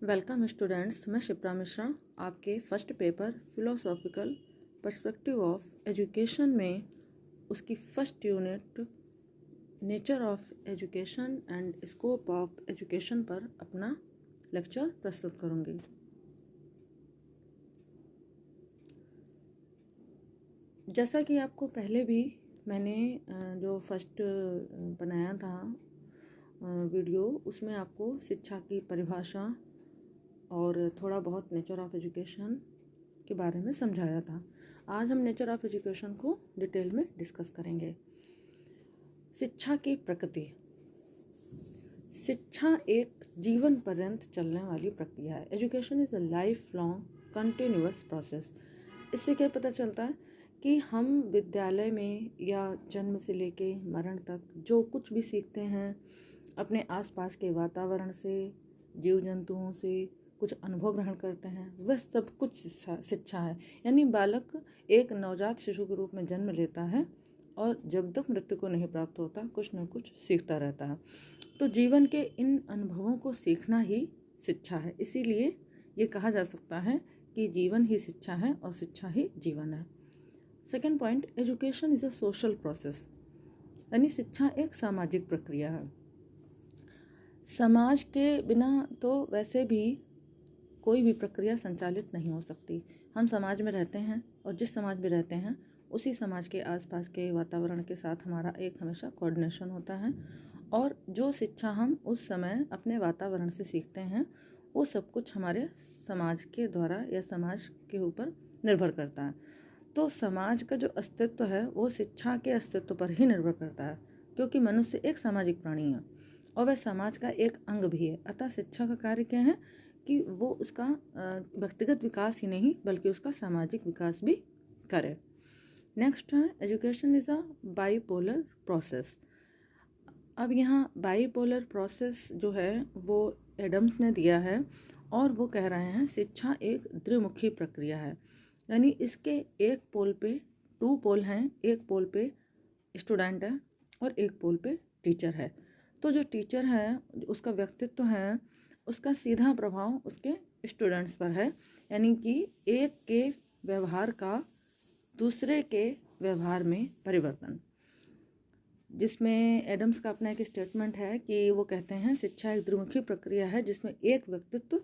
Welcome students, मैं शिप्रा मिश्रा आपके first paper philosophical perspective of education में उसकी first unit nature of education and scope of education पर अपना लेक्चर प्रस्तुत करूंगी। जैसा कि आपको पहले भी मैंने जो फर्स्ट बनाया था वीडियो, उसमें आपको शिक्षा की परिभाषा और थोड़ा बहुत नेचर ऑफ एजुकेशन के बारे में समझाया था। आज हम नेचर ऑफ एजुकेशन को डिटेल में डिस्कस करेंगे। शिक्षा की प्रकृति। शिक्षा एक जीवन पर्यंत चलने वाली प्रक्रिया है। Education is a life long continuous process. इससे क्या पता चलता है कि हम विद्यालय में या जन्म से लेके मरण तक जो कुछ भी सीखते हैं, अपने आसपास के वातावरण से, जीव जंतुओं से कुछ अनुभव ग्रहण करते हैं, वह सब कुछ शिक्षा है। यानी बालक एक नवजात शिशु के रूप में जन्म लेता है और जब तक मृत्यु को नहीं प्राप्त होता कुछ न कुछ सीखता रहता है। तो जीवन के इन अनुभवों को सीखना ही शिक्षा है। इसीलिए ये कहा जा सकता है कि जीवन ही शिक्षा है और शिक्षा ही जीवन है। Second point, education is a social process. यानी शिक्षा एक सामाजिक प्रक्रिया है। समाज के बिना तो वैसे भी कोई भी प्रक्रिया संचालित नहीं हो सकती। हम समाज में रहते हैं और जिस समाज में रहते हैं उसी समाज के आसपास के वातावरण के साथ हमारा एक हमेशा कोऑर्डिनेशन होता है, और जो शिक्षा हम उस समय अपने वातावरण से सीखते हैं वो सब कुछ हमारे समाज के द्वारा या समाज के ऊपर निर्भर करता है। तो समाज का जो अस्तित्व है वो शिक्षा के अस्तित्व पर ही निर्भर करता है, क्योंकि मनुष्य एक सामाजिक प्राणी है और वह समाज का एक अंग भी है। अतः शिक्षा का कार्य क्या है कि वो उसका व्यक्तिगत विकास ही नहीं बल्कि उसका सामाजिक विकास भी करे। नेक्स्ट है, education is a bipolar process. अब यहाँ बाईपोलर प्रोसेस जो है वो एडम्स ने दिया है और वो कह रहे हैं शिक्षा एक द्विमुखी प्रक्रिया है। यानी इसके एक पोल पे टू पोल हैं, एक पोल पे स्टूडेंट है और एक पोल पे टीचर है। तो जो टीचर है उसका व्यक्तित्व है, उसका सीधा प्रभाव उसके स्टूडेंट्स पर है। यानी कि एक के व्यवहार का दूसरे के व्यवहार में परिवर्तन, जिसमें एडम्स का अपना एक स्टेटमेंट है कि वो कहते हैं शिक्षा एक द्विमुखी प्रक्रिया है जिसमें एक व्यक्तित्व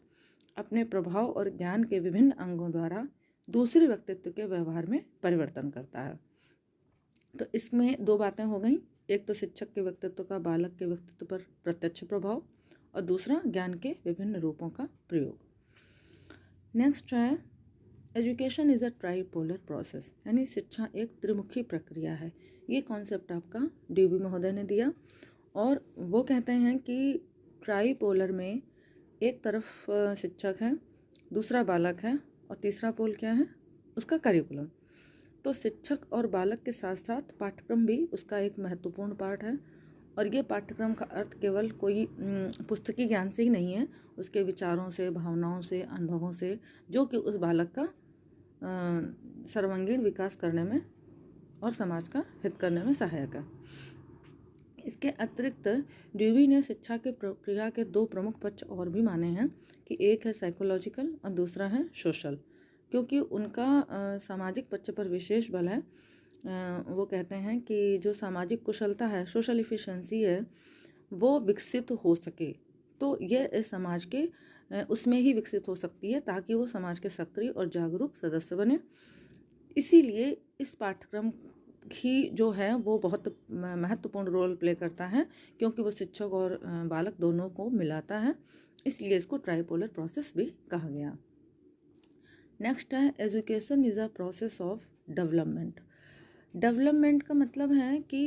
अपने प्रभाव और ज्ञान के विभिन्न अंगों द्वारा दूसरे व्यक्तित्व के व्यवहार में परिवर्तन करता है। तो इसमें दो बातें हो गई, एक तो शिक्षक के व्यक्तित्व का बालक के व्यक्तित्व पर प्रत्यक्ष प्रभाव और दूसरा ज्ञान के विभिन्न रूपों का प्रयोग। नेक्स्ट है, education is a tripolar process. यानी शिक्षा एक त्रिमुखी प्रक्रिया है। ये कॉन्सेप्ट आपका डीबी महोदय ने दिया और वो कहते हैं कि ट्राइपोलर में एक तरफ शिक्षक है, दूसरा बालक है और तीसरा पोल क्या है, उसका करिकुलम। तो शिक्षक और बालक के साथ साथ पाठ्यक्रम भी उसका एक महत्वपूर्ण पार्ट है। और ये पाठ्यक्रम का अर्थ केवल कोई पुस्तकीय ज्ञान से ही नहीं है, उसके विचारों से, भावनाओं से, अनुभवों से, जो कि उस बालक का सर्वांगीण विकास करने में और समाज का हित करने में सहायक है। इसके अतिरिक्त ड्यूवी ने शिक्षा के प्रक्रिया के दो प्रमुख पक्ष और भी माने हैं कि एक है साइकोलॉजिकल और दूसरा है सोशल, क्योंकि उनका सामाजिक पक्ष पर विशेष बल है। वो कहते हैं कि जो सामाजिक कुशलता है, सोशल इफिशिएंसी है, वो विकसित हो सके तो यह समाज के उसमें ही विकसित हो सकती है ताकि वो समाज के सक्रिय और जागरूक सदस्य बने। इसीलिए इस पाठ्यक्रम ही जो है वो बहुत महत्वपूर्ण रोल प्ले करता है, क्योंकि वो शिक्षक और बालक दोनों को मिलाता है। इसलिए इसको ट्राइपोलर प्रोसेस भी कहा गया। नेक्स्ट है, education is a process of development. Development का मतलब है कि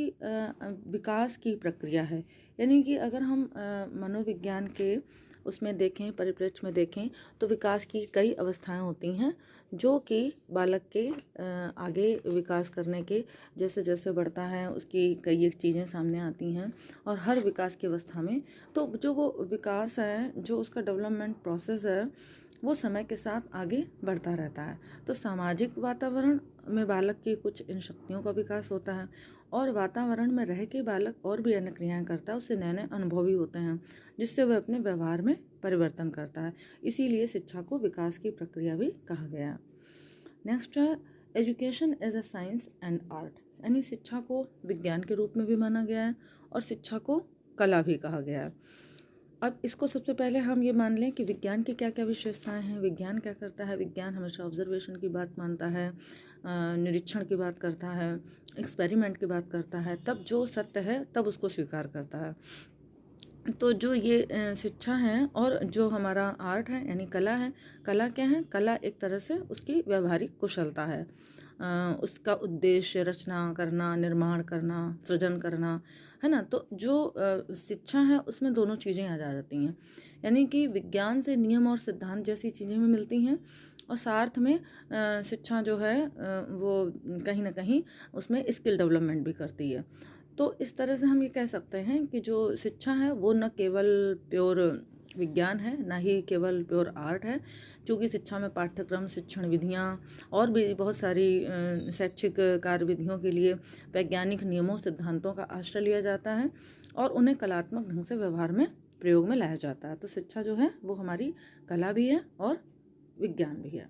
विकास की प्रक्रिया है। यानी कि अगर हम मनोविज्ञान के उसमें देखें, परिप्रेक्ष्य में देखें, तो विकास की कई अवस्थाएं होती हैं जो कि बालक के आगे विकास करने के जैसे जैसे बढ़ता है उसकी कई एक चीज़ें सामने आती हैं। और हर विकास की अवस्था में तो जो वो विकास है, जो उसका डेवलपमेंट प्रोसेस है, वो समय के साथ आगे बढ़ता रहता है। तो सामाजिक वातावरण में बालक की कुछ इन शक्तियों का विकास होता है और वातावरण में रह के बालक और भी अन्य क्रियाएं करता है, उससे नए नए अनुभव भी होते हैं जिससे वह अपने व्यवहार में परिवर्तन करता है। इसीलिए शिक्षा को विकास की प्रक्रिया भी कहा गया। नेक्स्ट है education as a science and art, यानी शिक्षा को विज्ञान के रूप में भी माना गया है और शिक्षा को कला भी कहा गया है। अब इसको सबसे पहले हम ये मान लें कि विज्ञान की क्या क्या विशेषताएं हैं। विज्ञान क्या करता है? विज्ञान हमेशा ऑब्जर्वेशन की बात मानता है, निरीक्षण की बात करता है, एक्सपेरिमेंट की बात करता है, तब जो सत्य है तब उसको स्वीकार करता है। तो जो ये शिक्षा है और जो हमारा आर्ट है यानी कला है, कला क्या है? कला एक तरह से उसकी व्यवहारिक कुशलता है, उसका उद्देश्य रचना करना, निर्माण करना, सृजन करना, है ना। तो जो शिक्षा है उसमें दोनों चीज़ें आ जाती हैं, यानी कि विज्ञान से नियम और सिद्धांत जैसी चीज़ें भी मिलती हैं और साथ में शिक्षा जो है वो कहीं ना कहीं उसमें स्किल डेवलपमेंट भी करती है। तो इस तरह से हम ये कह सकते हैं कि जो शिक्षा है वो न केवल प्योर विज्ञान है, ना ही केवल प्योर आर्ट है, क्योंकि शिक्षा में पाठ्यक्रम, शिक्षण विधियाँ और भी बहुत सारी शैक्षिक कार्यविधियों के लिए वैज्ञानिक नियमों, सिद्धांतों का आश्रय लिया जाता है और उन्हें कलात्मक ढंग से व्यवहार में प्रयोग में लाया जाता है। तो शिक्षा जो है वो हमारी कला भी है और विज्ञान भी है।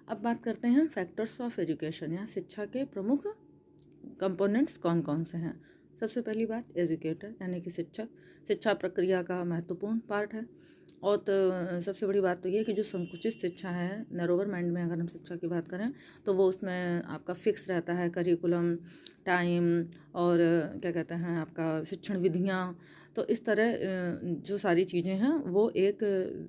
अब बात करते हैं फैक्टर्स ऑफ एजुकेशन, या शिक्षा के प्रमुख कंपोनेंट्स कौन कौन से हैं। सबसे पहली बात एजुकेटर यानी कि शिक्षक, शिक्षा प्रक्रिया का महत्वपूर्ण पार्ट है। और तो सबसे बड़ी बात तो ये कि जो संकुचित शिक्षा है, नैरोवर माइंड में अगर हम शिक्षा की बात करें तो वो उसमें आपका फिक्स रहता है करिकुलम, टाइम और क्या कहते हैं आपका शिक्षण विधियाँ। तो इस तरह जो सारी चीज़ें हैं वो एक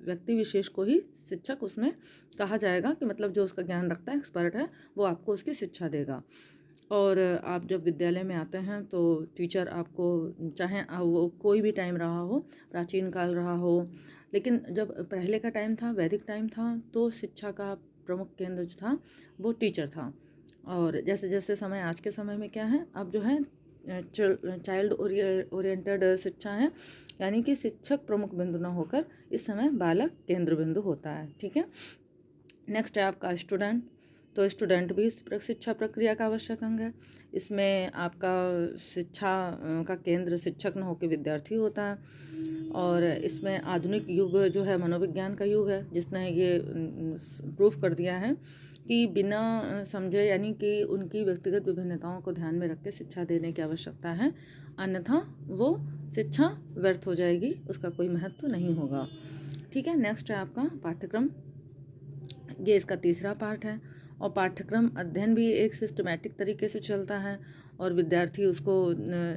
व्यक्ति विशेष को ही शिक्षक उसमें कहा जाएगा कि मतलब जो उसका ज्ञान रखता है, एक्सपर्ट है, वो आपको उसकी शिक्षा देगा। और आप जब विद्यालय में आते हैं तो टीचर आपको, चाहे वो कोई भी टाइम रहा हो, प्राचीन काल रहा हो, लेकिन जब पहले का टाइम था, वैदिक टाइम था, तो शिक्षा का प्रमुख केंद्र जो था वो टीचर था। और जैसे जैसे समय, आज के समय में क्या है, अब जो है चाइल्ड ओरिएंटेड शिक्षा है, यानी कि शिक्षक प्रमुख बिंदु न होकर इस समय बालक केंद्र बिंदु होता है। ठीक है। नेक्स्ट है आपका स्टूडेंट। तो स्टूडेंट भी शिक्षा प्रक्रिया का आवश्यक अंग है। इसमें आपका शिक्षा का केंद्र शिक्षक न होकर विद्यार्थी होता है। और इसमें आधुनिक युग जो है मनोविज्ञान का युग है, जिसने ये प्रूफ कर दिया है कि बिना समझे, यानी कि उनकी व्यक्तिगत विभिन्नताओं को ध्यान में रख के शिक्षा देने की आवश्यकता है, अन्यथा वो शिक्षा व्यर्थ हो जाएगी, उसका कोई महत्व नहीं होगा। ठीक है। नेक्स्ट है आपका पाठ्यक्रम, ये इसका तीसरा पार्ट है। और पाठ्यक्रम अध्ययन भी एक सिस्टमैटिक तरीके से चलता है और विद्यार्थी उसको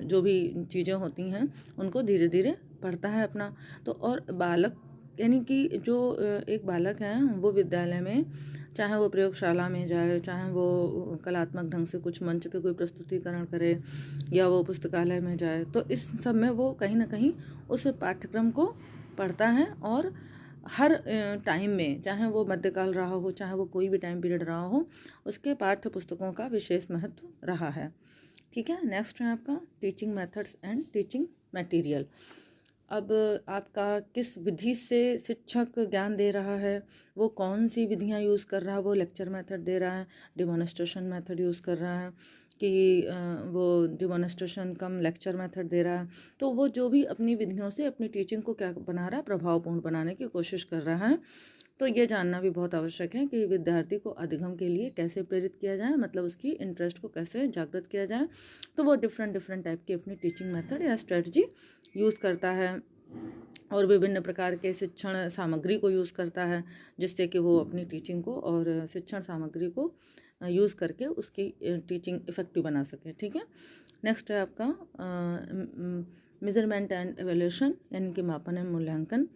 जो भी चीज़ें होती हैं उनको धीरे धीरे पढ़ता है अपना। तो और बालक, यानी कि जो एक बालक है वो विद्यालय में, चाहे वो प्रयोगशाला में जाए, चाहे वो कलात्मक ढंग से कुछ मंच पे कोई प्रस्तुतिकरण करे, या वो पुस्तकालय में जाए, तो इस सब में वो कहीं ना कहीं उस पाठ्यक्रम को पढ़ता है। और हर टाइम में, चाहे वो मध्यकाल रहा हो, चाहे वो कोई भी टाइम पीरियड रहा हो, उसके पाठ्य पुस्तकों का विशेष महत्व रहा है। ठीक है। नेक्स्ट है आपका teaching methods and teaching material. अब आपका किस विधि से शिक्षक ज्ञान दे रहा है, वो कौन सी विधियाँ यूज़ कर रहा है, वो लेक्चर मेथड दे रहा है, डिमॉन्स्ट्रेशन मेथड यूज़ कर रहा है कि वो डिमॉन्स्ट्रेशन कम लेक्चर मेथड दे रहा है। तो वो जो भी अपनी विधियों से अपनी टीचिंग को क्या बना रहा है, प्रभावपूर्ण बनाने की कोशिश कर रहा है। तो ये जानना भी बहुत आवश्यक है कि विद्यार्थी को अधिगम के लिए कैसे प्रेरित किया जाए, मतलब उसकी इंटरेस्ट को कैसे जागृत किया जाए। तो वो डिफरेंट टाइप की अपनी टीचिंग मेथड या स्ट्रेटजी यूज़ करता है और विभिन्न प्रकार के शिक्षण सामग्री को यूज़ करता है, जिससे कि वो अपनी टीचिंग को और शिक्षण सामग्री को यूज़ करके उसकी टीचिंग इफ़ेक्टिव बना सके। ठीक है। नेक्स्ट है आपका मेजरमेंट एंड एवेल्यूशन, यानी कि मापन एवं मूल्यांकन।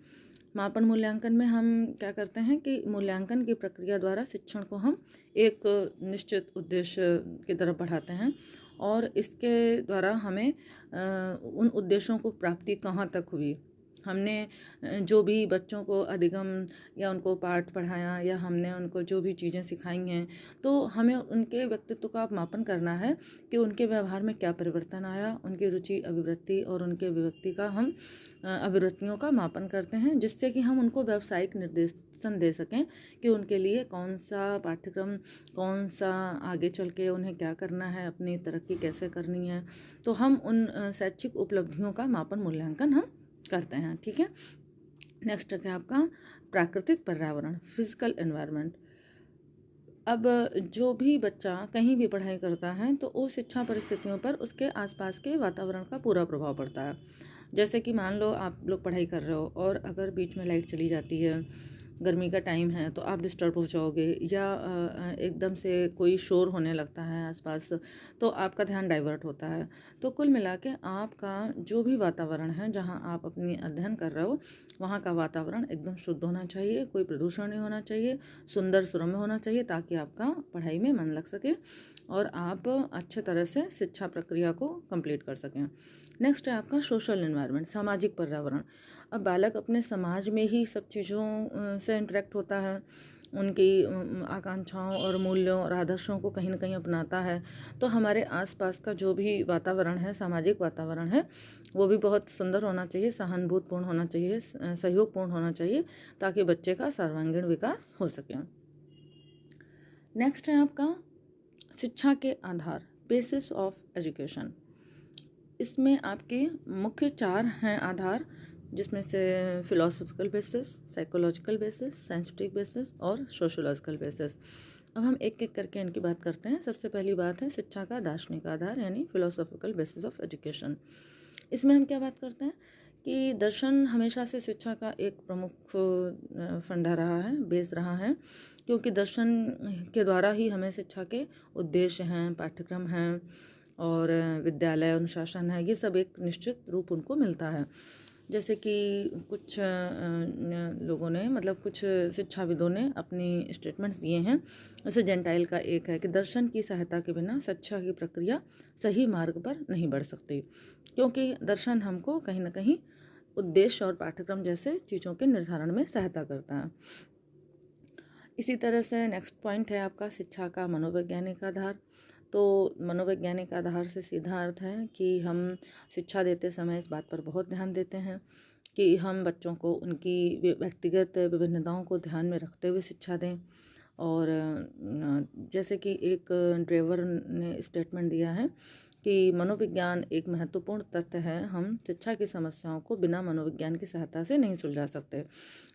मापन मूल्यांकन में हम क्या करते हैं कि मूल्यांकन की प्रक्रिया द्वारा शिक्षण को हम एक निश्चित उद्देश्य की तरफ बढ़ाते हैं और इसके द्वारा हमें उन उद्देश्यों को प्राप्ति कहाँ तक हुई, हमने जो भी बच्चों को अधिगम या उनको पाठ पढ़ाया या हमने उनको जो भी चीज़ें सिखाई हैं, तो हमें उनके व्यक्तित्व का मापन करना है कि उनके व्यवहार में क्या परिवर्तन आया, उनकी रुचि, अभिवृत्ति और उनके व्यक्ति का हम अभिवृत्तियों का मापन करते हैं, जिससे कि हम उनको व्यावसायिक निर्देशन दे सकें कि उनके लिए कौन सा पाठ्यक्रम, कौन सा आगे चल के उन्हें क्या करना है, अपनी तरक्की कैसे करनी है। तो हम उन शैक्षिक उपलब्धियों का मापन मूल्यांकन हम करते हैं। ठीक है। नेक्स्ट है आपका प्राकृतिक पर्यावरण, फिजिकल एनवायरनमेंट। अब जो भी बच्चा कहीं भी पढ़ाई करता है तो उस शिक्षा परिस्थितियों पर उसके आसपास के वातावरण का पूरा प्रभाव पड़ता है। जैसे कि मान लो आप लोग पढ़ाई कर रहे हो और अगर बीच में लाइट चली जाती है, गर्मी का टाइम है, तो आप डिस्टर्ब हो जाओगे, या एकदम से कोई शोर होने लगता है आसपास, तो आपका ध्यान डाइवर्ट होता है। तो कुल मिला के आपका जो भी वातावरण है जहाँ आप अपनी अध्ययन कर रहे हो, वहाँ का वातावरण एकदम शुद्ध होना चाहिए, कोई प्रदूषण नहीं होना चाहिए, सुंदर सुरम्य होना चाहिए, ताकि आपका पढ़ाई में मन लग सके और आप अच्छे तरह से शिक्षा प्रक्रिया को कंप्लीट कर सकें। नेक्स्ट है आपका सोशल एनवायरनमेंट, सामाजिक पर्यावरण। अब बालक अपने समाज में ही सब चीज़ों से इंटरेक्ट होता है, उनकी आकांक्षाओं और मूल्यों और आदर्शों को कहीं ना कहीं अपनाता है। तो हमारे आसपास का जो भी वातावरण है, सामाजिक वातावरण है, वो भी बहुत सुंदर होना चाहिए, सहानुभूतिपूर्ण होना चाहिए, सहयोगपूर्ण होना चाहिए, ताकि बच्चे का सर्वांगीण विकास हो सके। नेक्स्ट है आपका शिक्षा के आधार, बेसिस ऑफ एजुकेशन। इसमें आपके मुख्य 4 हैं आधार, जिसमें से philosophical basis, psychological basis, scientific basis और सोशोलॉजिकल बेसिस। अब हम एक एक करके इनकी बात करते हैं। सबसे पहली बात है शिक्षा का दार्शनिक आधार, यानी फिलोसॉफिकल बेसिस ऑफ एजुकेशन। इसमें हम क्या बात करते हैं कि दर्शन हमेशा से शिक्षा का एक प्रमुख फंडा रहा है, बेस रहा है, क्योंकि दर्शन के द्वारा ही हमें शिक्षा के उद्देश्य हैं, पाठ्यक्रम हैं और विद्यालय अनुशासन है, ये सब एक निश्चित रूप उनको मिलता है। जैसे कि कुछ लोगों ने, मतलब कुछ शिक्षाविदों ने अपनी स्टेटमेंट्स दिए हैं। जैसे जेंटाइल का एक है कि दर्शन की सहायता के बिना शिक्षा की प्रक्रिया सही मार्ग पर नहीं बढ़ सकती, क्योंकि दर्शन हमको कहीं ना कहीं उद्देश्य और पाठ्यक्रम जैसे चीज़ों के निर्धारण में सहायता करता है। इसी तरह से नेक्स्ट पॉइंट है आपका शिक्षा का मनोवैज्ञानिक आधार। तो मनोवैज्ञानिक आधार से सीधा अर्थ है कि हम शिक्षा देते समय इस बात पर बहुत ध्यान देते हैं कि हम बच्चों को उनकी व्यक्तिगत विभिन्नताओं को ध्यान में रखते हुए शिक्षा दें। और जैसे कि एक ड्रेवर ने स्टेटमेंट दिया है कि मनोविज्ञान एक महत्वपूर्ण तथ्य है, हम शिक्षा की समस्याओं को बिना मनोविज्ञान की सहायता से नहीं सुलझा सकते।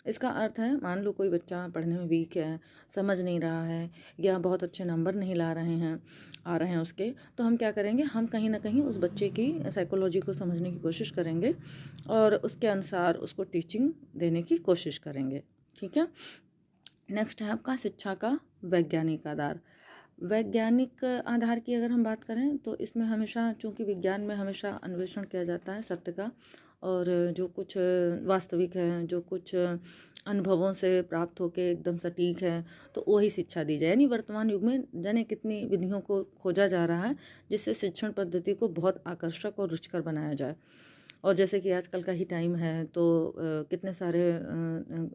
इसका अर्थ है, मान लो कोई बच्चा पढ़ने में वीक है, समझ नहीं रहा है, या बहुत अच्छे नंबर नहीं ला रहे हैं, आ रहे हैं उसके, तो हम क्या करेंगे, हम कहीं ना कहीं उस बच्चे की साइकोलॉजी को समझने की कोशिश करेंगे और उसके अनुसार उसको टीचिंग देने की कोशिश करेंगे। ठीक है। नेक्स्ट है आपका शिक्षा का वैज्ञानिक आधार। वैज्ञानिक आधार की अगर हम बात करें तो इसमें हमेशा, चूँकि विज्ञान में हमेशा अन्वेषण किया जाता है सत्य का, और जो कुछ वास्तविक है, जो कुछ अनुभवों से प्राप्त होके एकदम सटीक है, तो वही शिक्षा दी जाए। यानी वर्तमान युग में जाने कितनी विधियों को खोजा जा रहा है जिससे शिक्षण पद्धति को बहुत आकर्षक और रुचिकर बनाया जाए। और जैसे कि आजकल का ही टाइम है, तो कितने सारे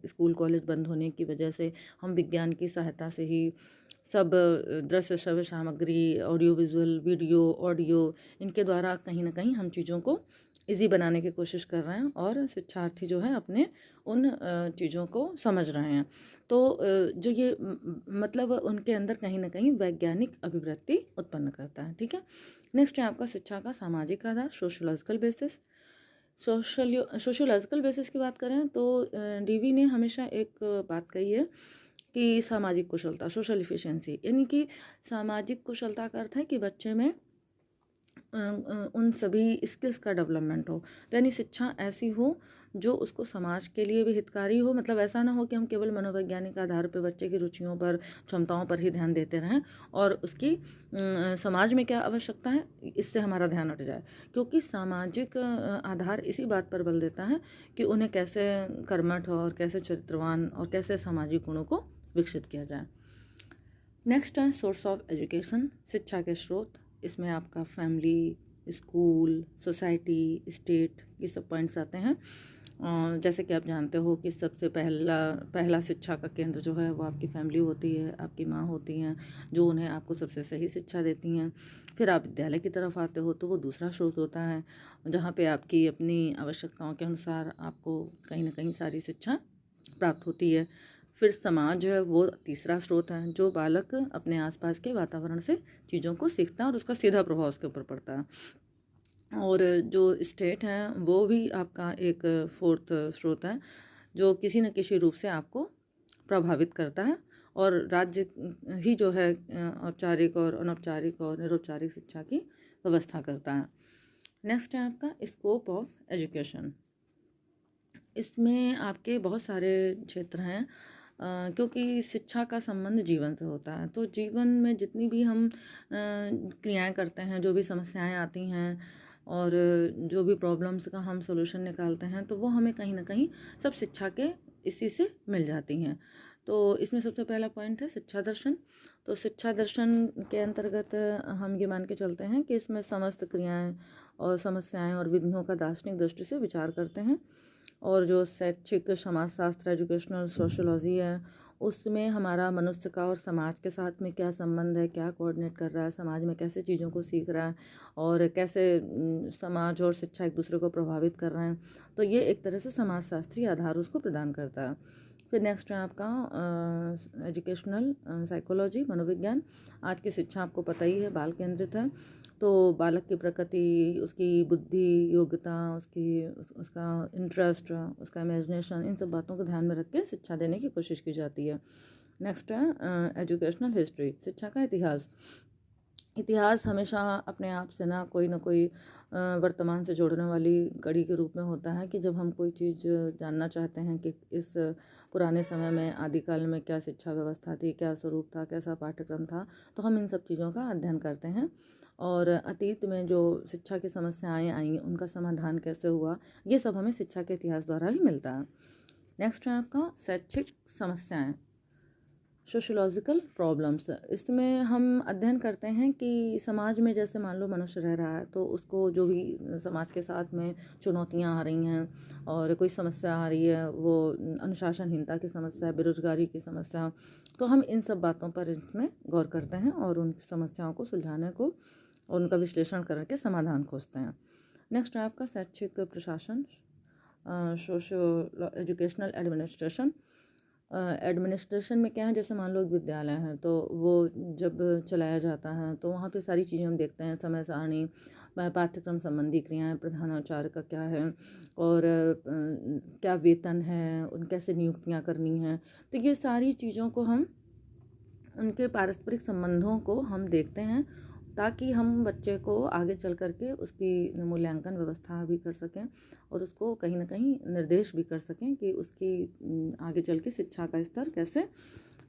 स्कूल कॉलेज बंद होने की वजह से हम विज्ञान की सहायता से ही सब दृश्य श्रव्य सामग्री, ऑडियो विजुअल, वीडियो, ऑडियो, इनके द्वारा कहीं ना कहीं हम चीज़ों को इजी बनाने की कोशिश कर रहे हैं और शिक्षार्थी जो है अपने उन चीज़ों को समझ रहे हैं। तो जो ये मतलब उनके अंदर कहीं ना कहीं वैज्ञानिक अभिवृत्ति उत्पन्न करता है। ठीक है। नेक्स्ट है आपका शिक्षा का सामाजिक आधार, सोशोलॉजिकल बेसिस। सोशोलॉजिकल बेसिस की बात करें तो डीवी ने हमेशा एक बात कही है कि सामाजिक कुशलता, सोशल इफिशिएंसी, यानी कि सामाजिक कुशलता का अर्थ है कि बच्चे में उन सभी स्किल्स का डेवलपमेंट हो। यानी शिक्षा ऐसी हो जो उसको समाज के लिए भी हितकारी हो। मतलब ऐसा ना हो कि हम केवल मनोवैज्ञानिक आधार पर बच्चे की रुचियों पर, क्षमताओं पर ही ध्यान देते रहें और उसकी समाज में क्या आवश्यकता है इससे हमारा ध्यान हट जाए। क्योंकि सामाजिक आधार इसी बात पर बल देता है कि उन्हें कैसे कर्मठ और कैसे चरित्रवान और कैसे सामाजिक गुणों को विकसित किया जाए। नेक्स्ट है सोर्स ऑफ एजुकेशन, शिक्षा के स्रोत। इसमें आपका फैमिली, स्कूल, सोसाइटी, स्टेट, ये सब पॉइंट्स आते हैं। जैसे कि आप जानते हो कि सबसे पहला शिक्षा का केंद्र जो है वो आपकी फैमिली होती है, आपकी माँ होती हैं, जो उन्हें आपको सबसे सही शिक्षा देती हैं। फिर आप विद्यालय की तरफ आते हो तो वो दूसरा स्रोत होता है, जहाँ पे आपकी अपनी आवश्यकताओं के अनुसार आपको कहीं ना कहीं सारी शिक्षा प्राप्त होती है। फिर समाज जो है वो तीसरा स्रोत है, जो बालक अपने आसपास के वातावरण से चीज़ों को सीखता है और उसका सीधा प्रभाव उसके ऊपर पड़ता है। और जो स्टेट है वो भी आपका एक फोर्थ स्रोत है, जो किसी न किसी रूप से आपको प्रभावित करता है, और राज्य ही जो है औपचारिक और अनौपचारिक और निरौपचारिक शिक्षा की व्यवस्था करता है। नेक्स्ट है आपका स्कोप ऑफ एजुकेशन। इसमें आपके बहुत सारे क्षेत्र हैं, क्योंकि शिक्षा का संबंध जीवन से होता है। तो जीवन में जितनी भी हम क्रियाएं करते हैं, जो भी समस्याएं आती हैं और जो भी प्रॉब्लम्स का हम सॉल्यूशन निकालते हैं, तो वो हमें कहीं ना कहीं सब शिक्षा के इसी से मिल जाती हैं। तो इसमें सबसे पहला पॉइंट है शिक्षा दर्शन। तो शिक्षा दर्शन के अंतर्गत हम ये मान के चलते हैं कि इसमें समस्त क्रियाएं और समस्याएं और विधियों का दार्शनिक दृष्टि से विचार करते हैं, और जो शैक्षिक समाजशास्त्र एजुकेशनल सोशोलॉजी है, उसमें हमारा मनुष्य का और समाज के साथ में क्या संबंध है, क्या कोऑर्डिनेट कर रहा है, समाज में कैसे चीज़ों को सीख रहा है और कैसे समाज और शिक्षा एक दूसरे को प्रभावित कर रहे हैं। तो ये एक तरह से समाजशास्त्रीय आधार उसको प्रदान करता है। फिर नेक्स्ट है आपका एजुकेशनल साइकोलॉजी, मनोविज्ञान। आज की शिक्षा आपको पता ही है बाल केंद्रित है। तो बालक की प्रकृति, उसकी बुद्धि, योग्यता, उसका इंटरेस्ट, उसका इमेजिनेशन, इन सब बातों को ध्यान में रख के शिक्षा देने की कोशिश की जाती है। नेक्स्ट है एजुकेशनल हिस्ट्री, शिक्षा का इतिहास। इतिहास हमेशा अपने आप से ना कोई वर्तमान से जोड़ने वाली कड़ी के रूप में होता है, कि जब हम कोई चीज़ जानना चाहते हैं कि इस पुराने समय में आदिकाल में क्या शिक्षा व्यवस्था थी, क्या स्वरूप था, कैसा पाठ्यक्रम था, तो हम इन सब चीज़ों का अध्ययन करते हैं। और अतीत में जो शिक्षा की समस्याएं आई, उनका समाधान कैसे हुआ, ये सब हमें शिक्षा के इतिहास द्वारा ही मिलता है। नेक्स्ट है आपका शैक्षिक समस्याएं, सोशोलॉजिकल प्रॉब्लम्स। इसमें हम अध्ययन करते हैं कि समाज में जैसे मान लो मनुष्य रह रहा है, तो उसको जो भी समाज के साथ में चुनौतियां आ रही हैं और कोई समस्या आ रही है, वो अनुशासनहीनता की समस्या, बेरोजगारी की समस्या, तो हम इन सब बातों पर इसमें गौर करते हैं और उन समस्याओं को सुलझाने को और उनका विश्लेषण करके समाधान खोजते हैं। नेक्स्ट है आपका शैक्षिक प्रशासन, सोशो एजुकेशनल एडमिनिस्ट्रेशन। एडमिनिस्ट्रेशन में क्या है, जैसे मान लो एक विद्यालय है, तो वो जब चलाया जाता है तो वहाँ पे सारी चीज़ें हम देखते हैं, समय सारणी, पाठ्यक्रम संबंधी क्रियाएं, प्रधानाचार्य का क्या है और क्या वेतन है, उन कैसे नियुक्तियाँ करनी हैं। तो ये सारी चीज़ों को हम, उनके पारस्परिक संबंधों को हम देखते हैं, ताकि हम बच्चे को आगे चल करके उसकी मूल्यांकन व्यवस्था भी कर सकें और उसको कहीं ना कहीं निर्देश भी कर सकें कि उसकी आगे चल के शिक्षा का स्तर कैसे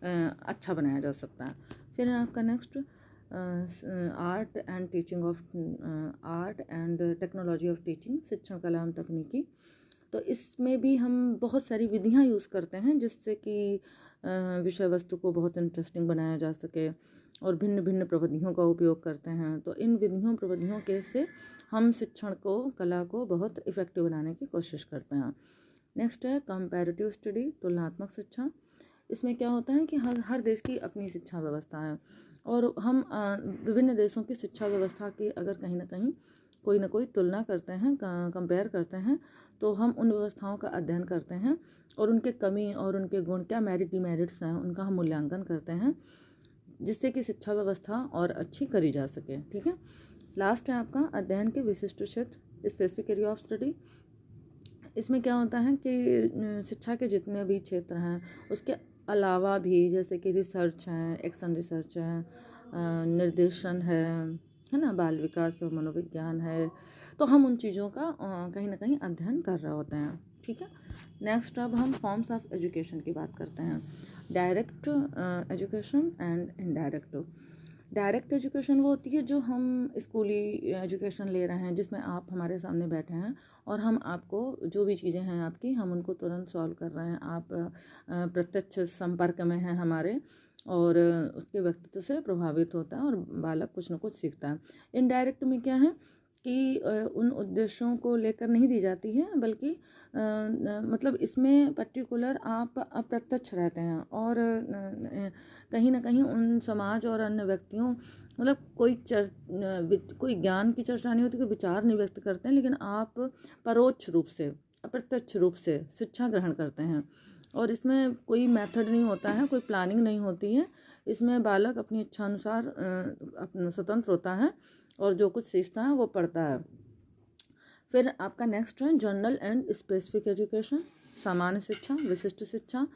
अच्छा बनाया जा सकता है। फिर है आपका next art and teaching of art and technology of teaching, शिक्षण कला एवं तकनीकी। तो इसमें भी हम बहुत सारी विधियाँ यूज़ करते हैं जिससे कि विषय वस्तु को बहुत इंटरेस्टिंग बनाया जा सके, और भिन्न भिन्न प्रविधियों का उपयोग करते हैं। तो इन विधियों प्रविधियों के से हम शिक्षण को, कला को बहुत इफ़ेक्टिव बनाने की कोशिश करते हैं। नेक्स्ट है कंपैरेटिव स्टडी, तुलनात्मक शिक्षा। इसमें क्या होता है कि हर देश की अपनी शिक्षा व्यवस्था है, और हम विभिन्न देशों की शिक्षा व्यवस्था की अगर कहीं ना कहीं कोई ना कोई तुलना करते हैं, कंपेयर करते हैं, तो हम उन व्यवस्थाओं का अध्ययन करते हैं और उनके कमी और उनके गुण, क्या मेरिट डिमेरिट्स हैं, उनका हम मूल्यांकन करते हैं, जिससे कि शिक्षा व्यवस्था और अच्छी करी जा सके। ठीक है। लास्ट है आपका अध्ययन के विशिष्ट क्षेत्र, स्पेसिफिक एरिया ऑफ स्टडी। इसमें क्या होता है कि शिक्षा के जितने भी क्षेत्र हैं उसके अलावा भी, जैसे कि रिसर्च है, एक्शन रिसर्च है, निर्देशन है ना, बाल विकास और मनोविज्ञान है, तो हम उन चीज़ों का कहीं ना कहीं अध्ययन कर रहे होते हैं। ठीक है। नेक्स्ट अब हम फॉर्म्स ऑफ एजुकेशन की बात करते हैं, direct education and indirect. Direct education वो होती है जो हम स्कूली एजुकेशन ले रहे हैं, जिसमें आप हमारे सामने बैठे हैं और हम आपको जो भी चीज़ें हैं आपकी, हम उनको तुरंत सॉल्व कर रहे हैं, आप प्रत्यक्ष संपर्क में हैं हमारे, और उसके व्यक्तित्व से प्रभावित होता है और बालक कुछ ना कुछ सीखता है। इनडायरेक्ट में क्या है कि उन उद्देश्यों को लेकर नहीं दी जाती है, बल्कि मतलब इसमें पर्टिकुलर आप अप्रत्यक्ष रहते हैं और कहीं ना कहीं उन समाज और अन्य व्यक्तियों, मतलब कोई ज्ञान की चर्चा नहीं होती, कोई विचार नहीं व्यक्त करते हैं, लेकिन आप परोक्ष रूप से, अप्रत्यक्ष रूप से शिक्षा ग्रहण करते हैं। और इसमें कोई मेथड नहीं होता है, कोई प्लानिंग नहीं होती है, इसमें बालक अपनी इच्छा अनुसार अपना स्वतंत्र होता है और जो कुछ सीखता है वो पढ़ता है। फिर आपका नेक्स्ट है जनरल एंड स्पेसिफिक एजुकेशन। सामान्य शिक्षा, विशिष्ट शिक्षा।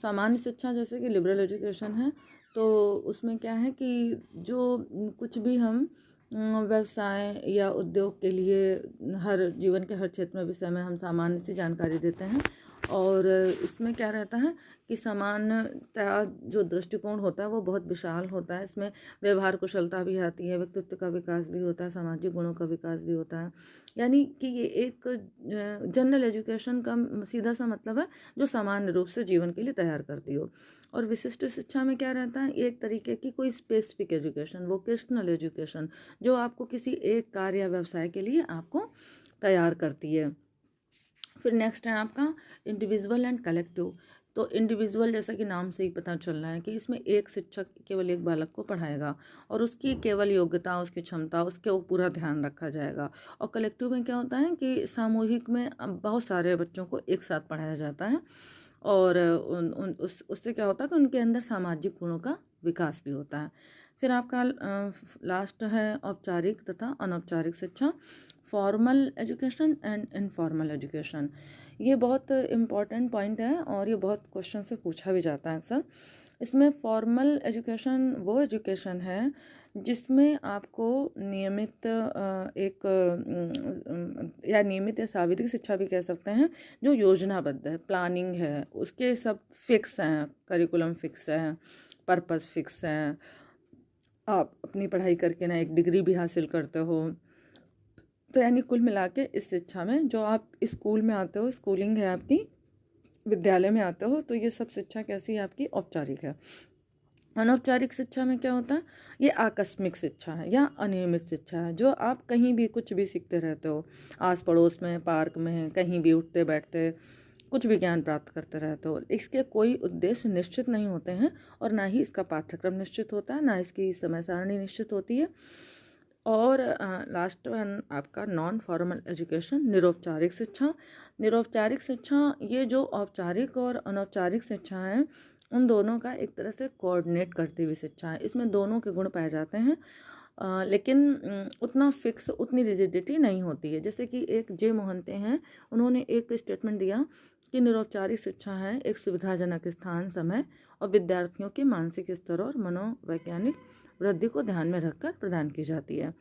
सामान्य शिक्षा जैसे कि लिबरल एजुकेशन है, तो उसमें क्या है कि जो कुछ भी हम व्यवसाय या उद्योग के लिए हर जीवन के हर क्षेत्र में विषय में हम सामान्य सी जानकारी देते हैं। और इसमें क्या रहता है कि सामान्यतया जो दृष्टिकोण होता है वो बहुत विशाल होता है। इसमें व्यवहार कुशलता भी आती है, व्यक्तित्व का विकास भी होता है, सामाजिक गुणों का विकास भी होता है। यानी कि ये एक जनरल एजुकेशन का सीधा सा मतलब है जो सामान्य रूप से जीवन के लिए तैयार करती हो। और विशिष्ट शिक्षा में क्या रहता है, एक तरीके की कोई स्पेसिफिक एजुकेशन, वोकेशनल एजुकेशन, जो आपको किसी एक कार्य या व्यवसाय के लिए आपको तैयार करती है। फिर नेक्स्ट है आपका इंडिविजुअल एंड कलेक्टिव। तो इंडिविजुअल जैसा कि नाम से ही पता चल रहा है कि इसमें एक शिक्षक केवल एक बालक को पढ़ाएगा और उसकी केवल योग्यता, उसकी क्षमता, उसके पूरा ध्यान रखा जाएगा। और कलेक्टिव में क्या होता है कि सामूहिक में बहुत सारे बच्चों को एक साथ पढ़ाया जाता है और उससे क्या होता है कि उनके अंदर सामाजिक गुणों का विकास भी होता है। फिर आपका लास्ट है औपचारिक तथा अनौपचारिक शिक्षा, formal education and informal education. ये बहुत इम्पॉर्टेंट पॉइंट है और ये बहुत क्वेश्चन से पूछा भी जाता है अक्सर। इसमें फॉर्मल एजुकेशन वो एजुकेशन है जिसमें आपको नियमित या नियमित या सावित्रिक शिक्षा भी कह सकते हैं, जो योजनाबद्ध है, प्लानिंग है, उसके सब फिक्स हैं, करिकुलम फिक्स है, पर्पस फिक्स है, आप अपनी पढ़ाई करके ना एक डिग्री भी हासिल करते हो। तो यानी कुल मिला के इस शिक्षा में जो आप स्कूल में आते हो, स्कूलिंग है आपकी, विद्यालय में आते हो, तो ये सब शिक्षा कैसी है आपकी, औपचारिक है। अनौपचारिक शिक्षा में क्या होता है, ये आकस्मिक शिक्षा है या अनियमित शिक्षा है, जो आप कहीं भी कुछ भी सीखते रहते हो, आस पड़ोस में, पार्क में, कहीं भी उठते बैठते कुछ भी ज्ञान प्राप्त करते रहते हो। इसके कोई उद्देश्य निश्चित नहीं होते हैं और ना ही इसका पाठ्यक्रम निश्चित होता है, ना इसकी समय सारणी निश्चित होती है। और लास्ट वन आपका नॉन फॉर्मल एजुकेशन, निरौपचारिक शिक्षा। निरौपचारिक शिक्षा ये जो औपचारिक और अनौपचारिक शिक्षा है उन दोनों का एक तरह से कोऑर्डिनेट करती हुई शिक्षा है। इसमें दोनों के गुण पाए जाते हैं, लेकिन उतना फिक्स, उतनी रिजिडिटी नहीं होती है। जैसे कि एक जे मोहंते हैं, उन्होंने एक स्टेटमेंट दिया कि निरौपचारिक शिक्षा है एक सुविधाजनक स्थान, समय और विद्यार्थियों के मानसिक स्तर और मनोवैज्ञानिक वृद्धि को ध्यान में रखकर प्रदान की जाती है।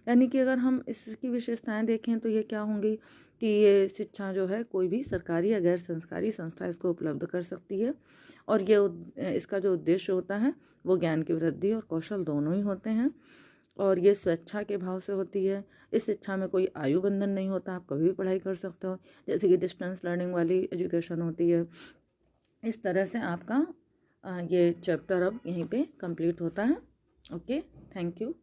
यानी कि अगर हम इसकी विशेषताएं देखें तो ये क्या होंगी कि ये शिक्षा जो है कोई भी सरकारी या गैर सरकारी संस्था इसको उपलब्ध कर सकती है और ये इसका जो उद्देश्य होता है वो ज्ञान की वृद्धि और कौशल दोनों ही होते हैं और ये स्वेच्छा के भाव से होती है। इस शिक्षा में कोई आयु बंधन नहीं होता, आप कभी भी पढ़ाई कर सकते हो, जैसे कि डिस्टेंस लर्निंग वाली एजुकेशन होती है। इस तरह से आपका ये चैप्टर अब यहीं पे कंप्लीट होता है। Okay, thank you.